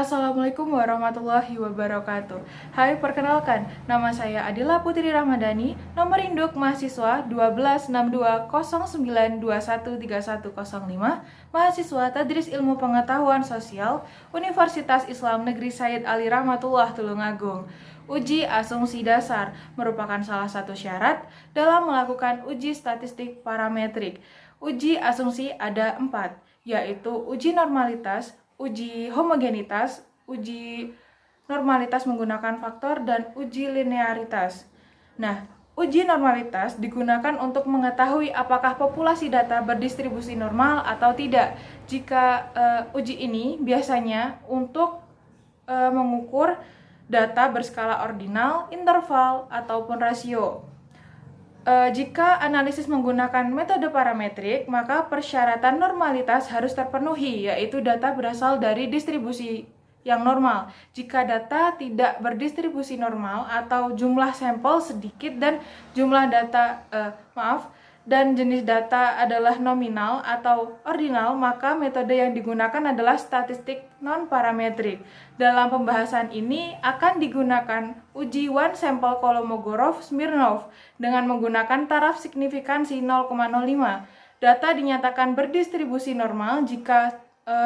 Assalamualaikum warahmatullahi wabarakatuh. Hai, perkenalkan, nama saya Adila Putri Ramadhani, nomor induk mahasiswa 126209213105, mahasiswa Tadris Ilmu Pengetahuan Sosial, Universitas Islam Negeri Said Ali Rahmatullah Tulungagung. Uji asumsi dasar merupakan salah satu syarat dalam melakukan uji statistik parametrik. Uji asumsi ada 4, yaitu uji normalitas, uji homogenitas, uji normalitas menggunakan faktor, dan uji linearitas. Nah, uji normalitas digunakan untuk mengetahui apakah populasi data berdistribusi normal atau tidak. Jika uji ini biasanya untuk mengukur data berskala ordinal, interval, ataupun rasio. Jika analisis menggunakan metode parametrik, maka persyaratan normalitas harus terpenuhi, yaitu data berasal dari distribusi yang normal. Jika data tidak berdistribusi normal atau jumlah sampel sedikit dan jumlah data dan jenis data adalah nominal atau ordinal, maka metode yang digunakan adalah statistik non-parametrik. Dalam pembahasan ini akan digunakan uji one sample Kolmogorov-Smirnov dengan menggunakan taraf signifikansi 0,05. Data dinyatakan berdistribusi normal jika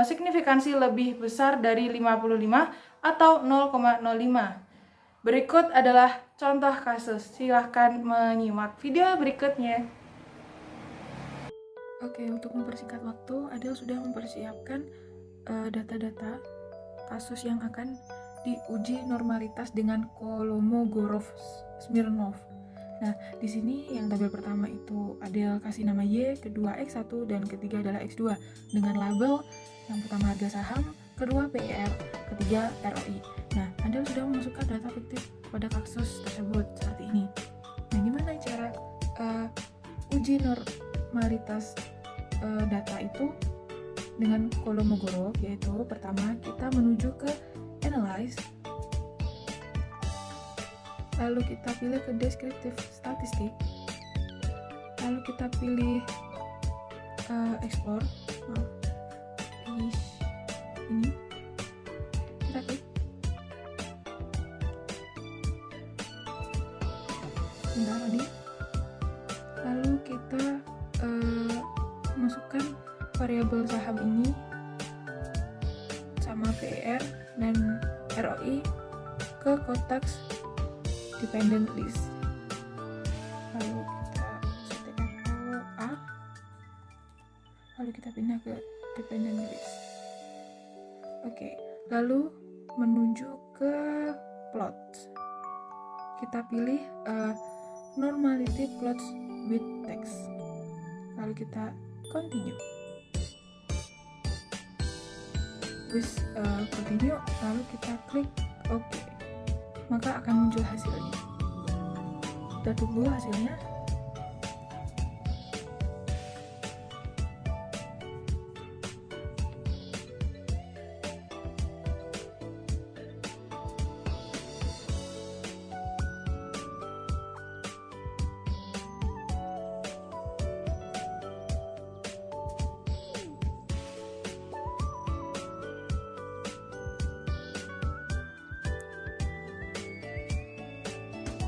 signifikansi lebih besar dari 55 atau 0,05. Berikut adalah contoh kasus. Silahkan menyimak video berikutnya. Oke, untuk mempersingkat waktu, Adel sudah mempersiapkan data-data kasus yang akan diuji normalitas dengan Kolmogorov-Smirnov. Nah, di sini yang tabel pertama itu Adel kasih nama Y, kedua X1, dan ketiga adalah X2 dengan label yang pertama harga saham, kedua PER, ketiga ROI. Nah, Adel sudah memasukkan data fiktif pada kasus tersebut seperti ini. Nah, gimana cara uji normalitas data itu dengan Kolmogorov? Yaitu pertama kita menuju ke analyze, lalu kita pilih ke descriptive statistik, lalu kita pilih explore, ini kita klik, sebentar tadi, lalu kita masukkan variabel saham ini sama PER dan ROI ke kotak dependent list. Lalu kita setekan A, lalu kita pindah ke dependent list. Oke, lalu menuju ke plot. Kita pilih normality plots with text. Lalu kita continue. Continue, lalu kita klik OK. Maka akan muncul hasilnya. Kita tunggu hasilnya.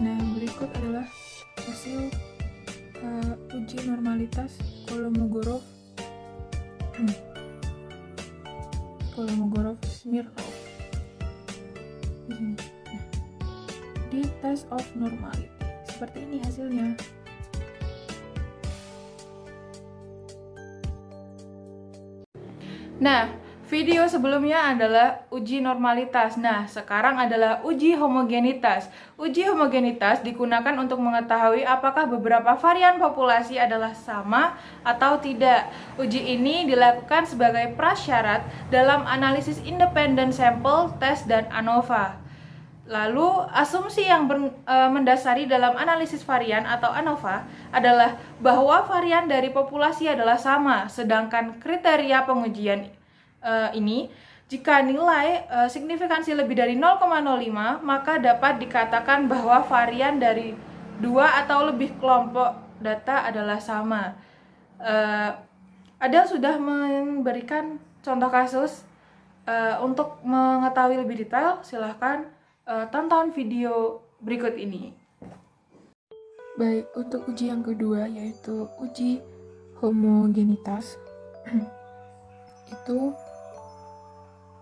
Nah, berikut adalah hasil uji normalitas Kolmogorov-Smirnov di sini. Nah, di test of normality seperti ini hasilnya. Nah, video sebelumnya adalah uji normalitas. Nah, sekarang adalah uji homogenitas. Uji homogenitas digunakan untuk mengetahui apakah beberapa varian populasi adalah sama atau tidak. Uji ini dilakukan sebagai prasyarat dalam analisis independent sample, test, dan ANOVA. Lalu, asumsi yang mendasari dalam analisis varian atau ANOVA adalah bahwa varian dari populasi adalah sama, sedangkan kriteria pengujian ini, jika nilai signifikansi lebih dari 0,05, maka dapat dikatakan bahwa varian dari 2 atau lebih kelompok data adalah sama. Adel sudah memberikan contoh kasus Untuk mengetahui lebih detail, silahkan tonton video berikut ini. Baik, untuk uji yang kedua yaitu uji homogenitas. Itu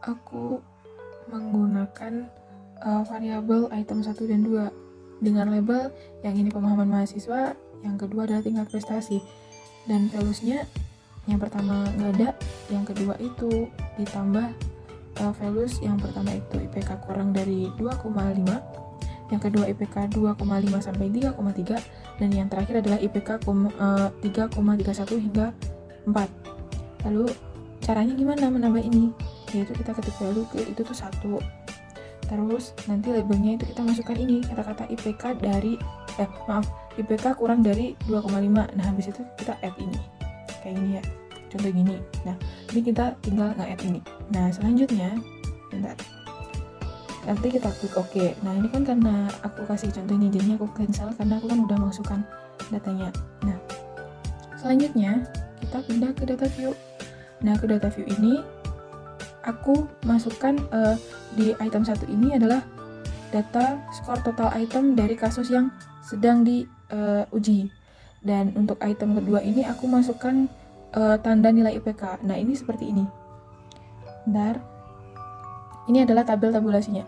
aku menggunakan variabel item 1 dan 2 dengan label yang ini pemahaman mahasiswa, yang kedua adalah tingkat prestasi. Dan values-nya yang pertama nggak ada, yang kedua itu ditambah values yang pertama itu IPK kurang dari 2,5, yang kedua IPK 2,5 sampai 3,3, dan yang terakhir adalah IPK 3,31 hingga 4. Lalu caranya gimana menambah ini? Yaitu kita ketik value itu tuh 1. Terus nanti labelnya itu kita masukkan ini kata-kata IPK dari IPK kurang dari 2,5. Nah, habis itu kita add ini. Kayak gini ya. Contoh gini. Nah, ini kita tinggal nge-add ini. Nah, selanjutnya bentar. Nanti kita klik OK. Nah, ini kan karena aku kasih contoh ini, jadinya aku cancel karena aku kan udah masukkan datanya. Nah, selanjutnya kita pindah ke data view. Nah, ke data view ini aku masukkan di item 1 ini adalah data skor total item dari kasus yang sedang diuji. Dan untuk item kedua ini aku masukkan tanda nilai IPK. Nah, ini seperti ini. Bentar. Ini adalah tabel tabulasinya.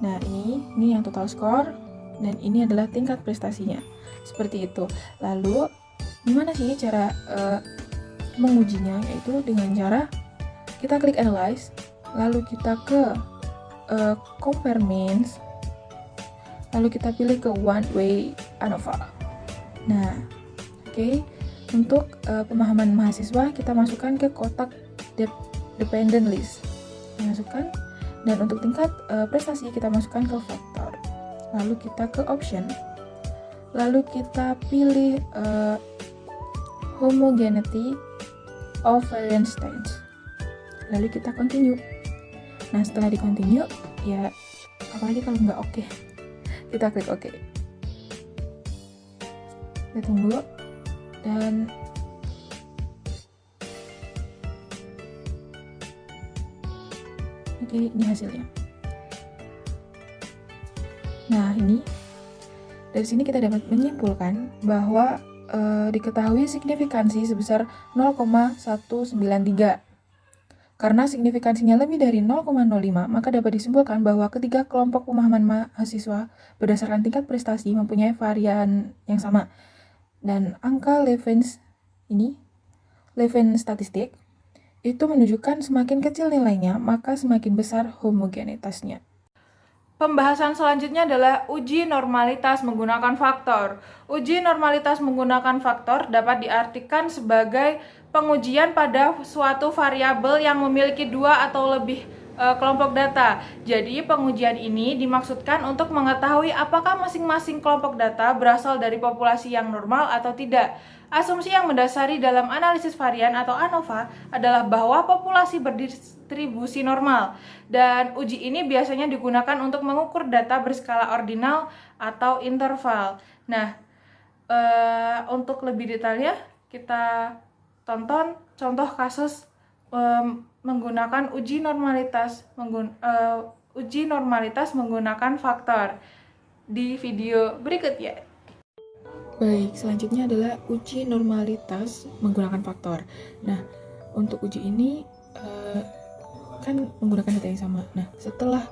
Nah, ini yang total skor, dan ini adalah tingkat prestasinya. Seperti itu. Lalu, gimana sih cara mengujinya? Yaitu dengan cara kita klik analyze, lalu kita ke compare means, lalu kita pilih ke one way ANOVA. Nah, oke. Untuk pemahaman mahasiswa, kita masukkan ke kotak dependent list. Masukkan. Dan untuk tingkat prestasi kita masukkan ke vektor. Lalu kita ke option. Lalu kita pilih homogeneity of variance stage. Lalu kita continue. Nah, setelah di continue, ya apalagi kalau nggak oke, kita klik oke. Kita tunggu. Dan oke, ini hasilnya. Nah, ini dari sini kita dapat menyimpulkan bahwa diketahui signifikansi sebesar 0,193. Karena signifikansinya lebih dari 0,05, maka dapat disimpulkan bahwa ketiga kelompok pemahaman mahasiswa berdasarkan tingkat prestasi mempunyai varian yang sama. Dan angka Levens statistik itu menunjukkan semakin kecil nilainya, maka semakin besar homogenitasnya. Pembahasan selanjutnya adalah uji normalitas menggunakan faktor. Uji normalitas menggunakan faktor dapat diartikan sebagai pengujian pada suatu variabel yang memiliki dua atau lebih kelompok data. Jadi pengujian ini dimaksudkan untuk mengetahui apakah masing-masing kelompok data berasal dari populasi yang normal atau tidak. Asumsi yang mendasari dalam analisis varian atau ANOVA adalah bahwa populasi berdistribusi normal, dan uji ini biasanya digunakan untuk mengukur data berskala ordinal atau interval. Nah, untuk lebih detailnya kita tonton contoh kasus menggunakan uji normalitas menggunakan faktor di video berikut ya. Baik, selanjutnya adalah uji normalitas menggunakan faktor. Nah, untuk uji ini kan menggunakan data yang sama. Nah, setelah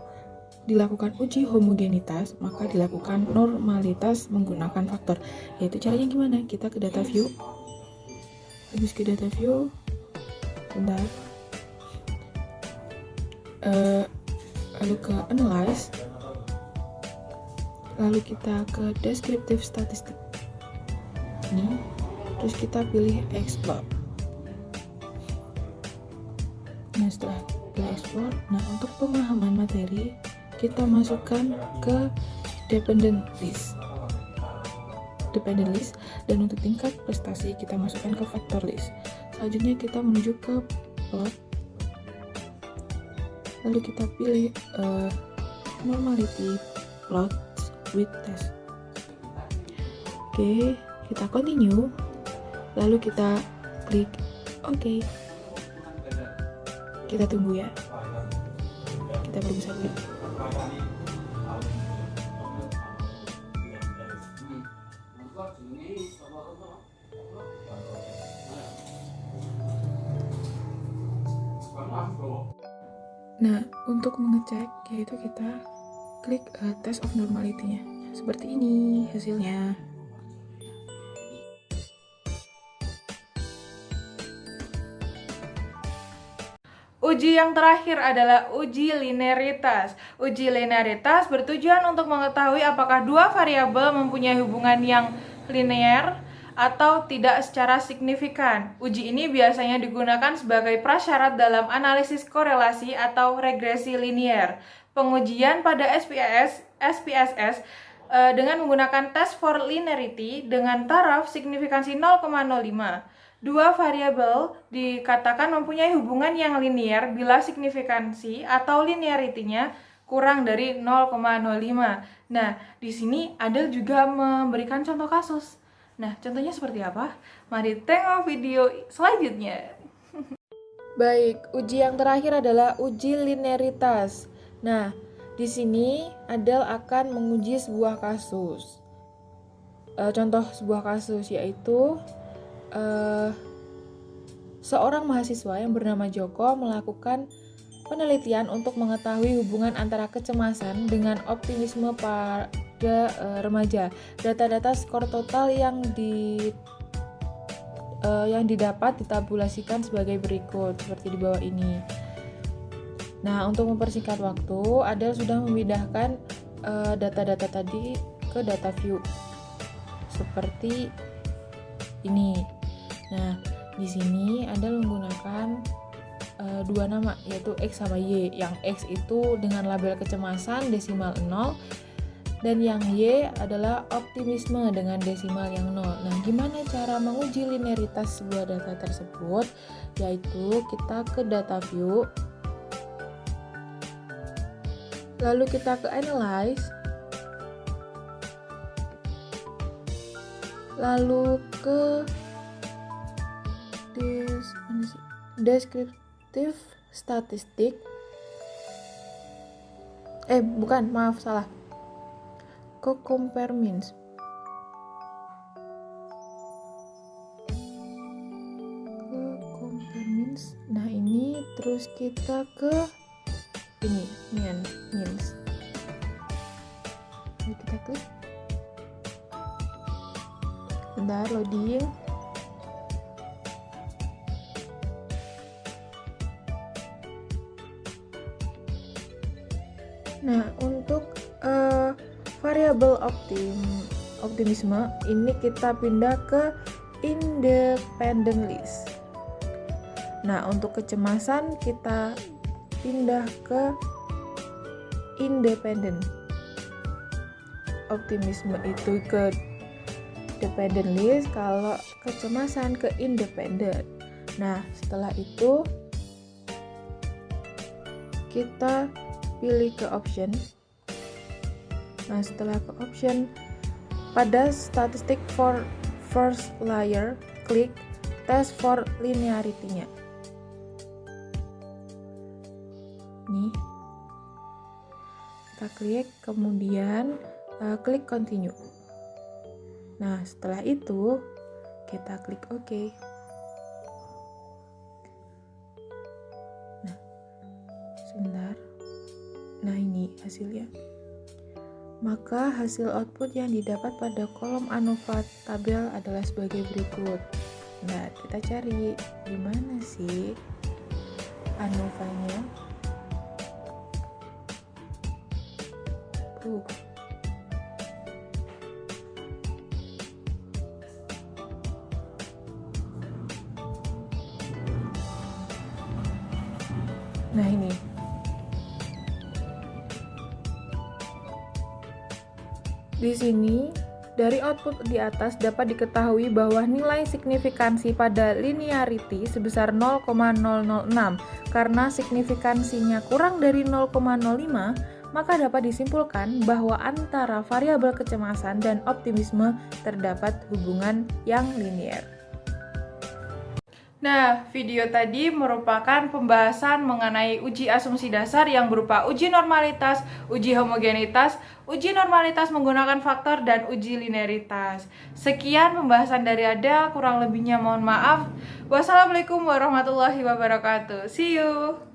dilakukan uji homogenitas, maka dilakukan normalitas menggunakan faktor. Yaitu caranya gimana? Kita ke data view. Habis ke data view, bentar. Lalu ke analyze. Lalu kita ke descriptive statistik. Terus kita pilih explore. Nah, setelah pilih explore, nah untuk pemahaman materi kita masukkan ke dependent list, dan untuk tingkat prestasi kita masukkan ke vector list. Selanjutnya kita menuju ke plot, lalu kita pilih normality plot with test. Oke, kita continue, lalu kita klik OK. Kita tunggu ya. Kita periksa dulu. Nah, untuk mengecek yaitu kita klik test of normality-nya. Seperti ini hasilnya. Uji yang terakhir adalah uji linearitas. Uji linearitas bertujuan untuk mengetahui apakah dua variabel mempunyai hubungan yang linear atau tidak secara signifikan. Uji ini biasanya digunakan sebagai prasyarat dalam analisis korelasi atau regresi linear. Pengujian pada SPSS dengan menggunakan test for linearity dengan taraf signifikansi 0,05. Dua variabel dikatakan mempunyai hubungan yang linear bila signifikansi atau linearity-nya kurang dari 0,05. Nah, di sini Adel juga memberikan contoh kasus. Nah, contohnya seperti apa? Mari tengok video selanjutnya. Baik, uji yang terakhir adalah uji linearitas. Nah, di sini Adel akan menguji sebuah kasus. Contoh sebuah kasus yaitu seorang mahasiswa yang bernama Joko melakukan penelitian untuk mengetahui hubungan antara kecemasan dengan optimisme pada remaja. Data-data skor total yang didapat ditabulasikan sebagai berikut, seperti di bawah ini. Nah, untuk mempersingkat waktu, Adel sudah memindahkan data-data tadi ke data view seperti ini. Nah, di sini Adel menggunakan dua nama, yaitu X sama Y. Yang X itu dengan label kecemasan desimal 0, dan yang Y adalah optimisme dengan desimal yang 0. Nah, gimana cara menguji linearitas sebuah data tersebut? Yaitu kita ke data view, lalu kita ke analyze, lalu ke descriptive statistik. Salah. Ke compare means. Nah, ini terus kita ke ini, means. Lalu kita klik. Bentar, loading. Nah, untuk variabel optimisme ini kita pindah ke independent list. Nah, untuk kecemasan kita pindah ke independent. Optimisme itu ke dependent list, kalau kecemasan ke independent. Nah, setelah itu kita pilih ke option. Nah, setelah ke option, pada statistik for first layer, klik test for linearity-nya. Nih, kita klik, kemudian klik continue. Nah, setelah itu kita klik OK. Nah, sebentar. Nah, ini hasilnya. Maka hasil output yang didapat pada kolom ANOVA tabel adalah sebagai berikut. Nah, kita cari di mana sih ANOVA-nya. Nah, ini. Di sini, dari output di atas dapat diketahui bahwa nilai signifikansi pada linearity sebesar 0,006. Karena signifikansinya kurang dari 0,05, maka dapat disimpulkan bahwa antara variabel kecemasan dan optimisme terdapat hubungan yang linear. Nah, video tadi merupakan pembahasan mengenai uji asumsi dasar yang berupa uji normalitas, uji homogenitas, uji normalitas menggunakan faktor, dan uji linearitas. Sekian pembahasan dari Ada, kurang lebihnya mohon maaf. Wassalamualaikum warahmatullahi wabarakatuh. See you!